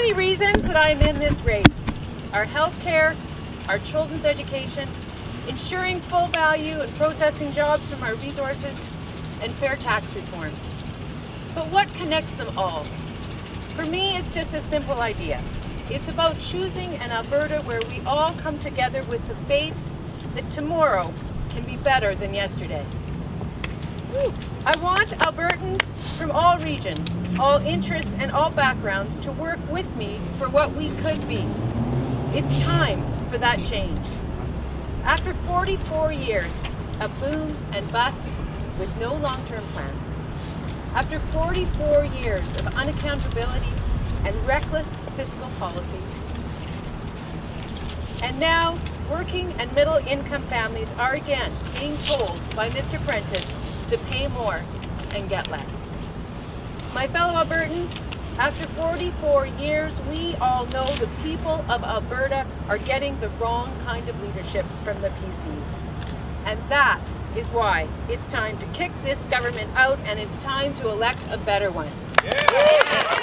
many reasons that I'm in this race. Our healthcare, our children's education, ensuring full value and processing jobs from our resources, and fair tax reform. But what connects them all? For me, it's just a simple idea. It's about choosing an Alberta where we all come together with the faith that tomorrow can be better than yesterday. I want Albertans from all regions, all interests and all backgrounds to work with me for what we could be. It's time for that change. After 44 years of boom and bust with no long-term plan, after 44 years of unaccountability and reckless fiscal policies, and now working and middle-income families are again being told by Mr. Prentice to pay more and get less. My fellow Albertans, after 44 years, we all know the people of Alberta are getting the wrong kind of leadership from the PCs. And that is why it's time to kick this government out, and it's time to elect a better one. Yeah.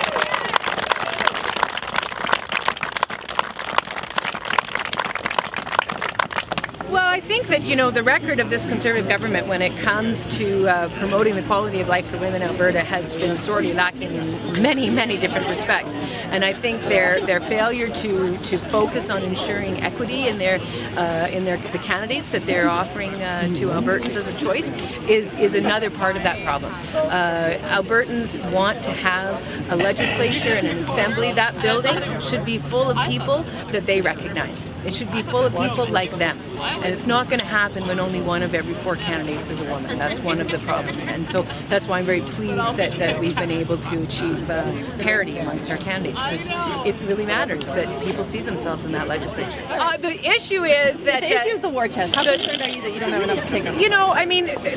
Well, I think that, the record of this Conservative government when it comes to promoting the quality of life for women in Alberta has been sorely lacking in many, many different respects. And I think their failure to focus on ensuring equity in the candidates that they're offering to Albertans as a choice is another part of that problem. Albertans want to have a legislature and an assembly. That building should be full of people that they recognize. It should be full of people like them. And it's not going to happen when only one of every 4 candidates is a woman. That's one of the problems. And so that's why I'm very pleased that we've been able to achieve parity amongst our candidates, because it really matters that people see themselves in that legislature. The issue is that... The issue is the war chest. How concerned are you that you don't have enough to take on?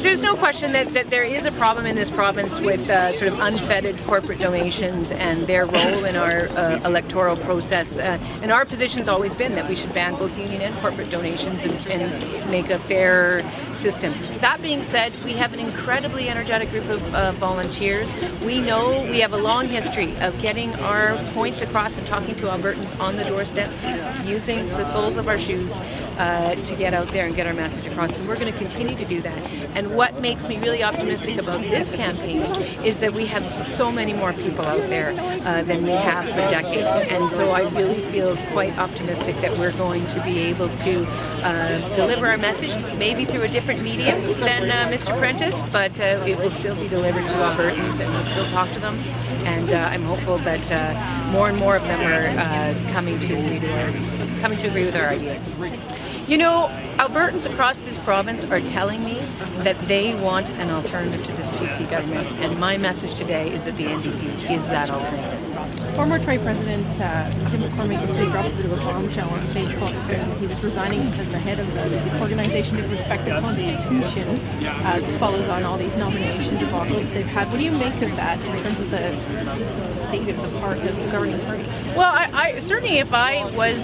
There's no question that there is a problem in this province with sort of unfettered corporate donations and their role in our electoral process. And our position's always been that we should ban both union and corporate donations and make a fair system. That being said, we have an incredibly energetic group of volunteers. We know we have a long history of getting our points across and talking to Albertans on the doorstep, using the soles of our shoes to get out there and get our message across, and we're going to continue to do that. And what makes me really optimistic about this campaign is that we have so many more people out there than we have for decades, and so I really feel quite optimistic that we're going to be able to deliver our message, maybe through a different medium than Mr. Prentice, but it will still be delivered to Albertans, and we'll still talk to them, and I'm hopeful that more and more of them are coming to agree with our ideas. Albertans across this province are telling me that they want an alternative to this PC government, and my message today is that the NDP is that alternative. Former Trade President Jim McCormick yesterday dropped a bit of a bombshell on Facebook saying that he was resigning because the head of the organization didn't respect the Constitution. This follows on all these nomination debacles they've had. What do you make of that in terms of the state of the governing party? Well, I certainly, if I was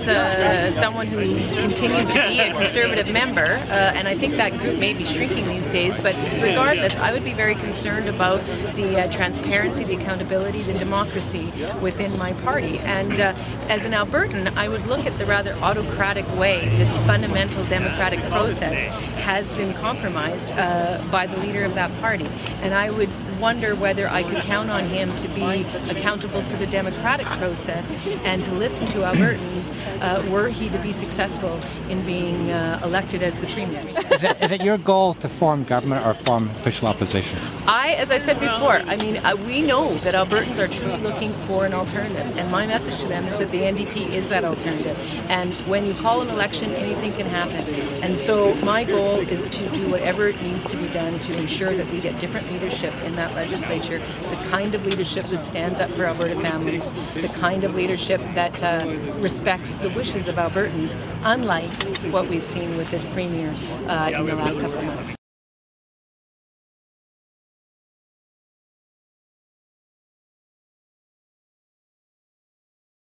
someone who continued to be a Conservative member, and I think that group may be shrinking these days, but regardless, I would be very concerned about the transparency, the accountability, the democracy within my party. And as an Albertan, I would look at the rather autocratic way this fundamental democratic process has been compromised by the leader of that party. And I would wonder whether I could count on him to be accountable to the democratic process and to listen to Albertans were he to be successful in being elected as the Premier. Is it your goal to form government or form official opposition? As I said before, we know that Albertans are truly looking for an alternative, and my message to them is that the NDP is that alternative. And when you call an election, anything can happen. And so my goal is to do whatever needs to be done to ensure that we get different leadership in that legislature, the kind of leadership that stands up for Alberta families, the kind of leadership that respects the wishes of Albertans, unlike what we've seen with this Premier in the last couple of months.